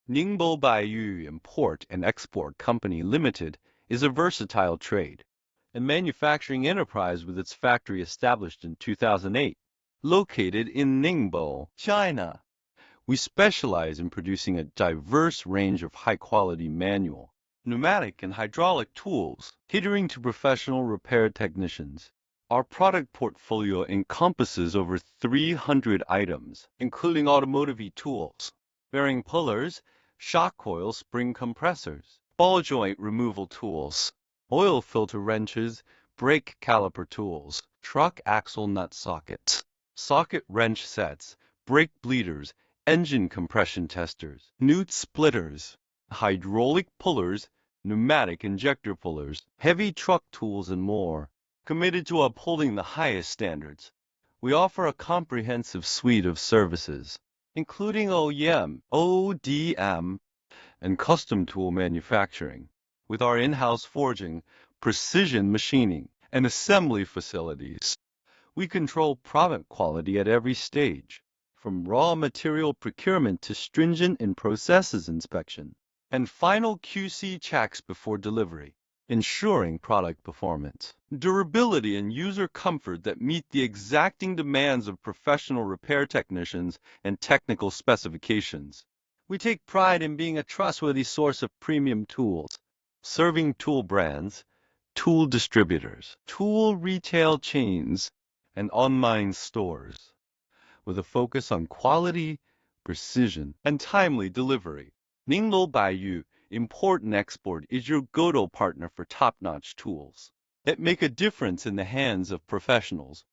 Ningbo Baiyu Import and Export Company Limited is a versatile trade and manufacturing enterprise with its factory established in 2008, located in Ningbo, China. We specialize in producing a diverse range of high-quality manual, pneumatic, and hydraulic tools, catering to professional repair technicians. Our product portfolio encompasses over 300 items, including automotive tools, bearing pullers, shock coils, spring compressors, ball joint removal tools, oil filter wrenches, brake caliper tools, truck axle nut sockets, socket wrench sets, brake bleeders, engine compression testers, nut splitters, hydraulic pullers, pneumatic injector pullers, heavy truck tools, and more. Committed to upholding the highest standards, we offer a comprehensive suite of services, including OEM, ODM, and custom tool manufacturing. With our in-house forging, precision machining, and assembly facilities, we control product quality at every stage, from raw material procurement to stringent in-processes inspection, and final QC checks before delivery, ensuring product performance, durability, and user comfort that meet the exacting demands of professional repair technicians and technical specifications. We take pride in being a trustworthy source of premium tools, serving tool brands, tool distributors, tool retail chains, and online stores, with a focus on quality, precision, and timely delivery. Ningbo Baiyu Import and Export is your go-to partner for top-notch tools that make a difference in the hands of professionals.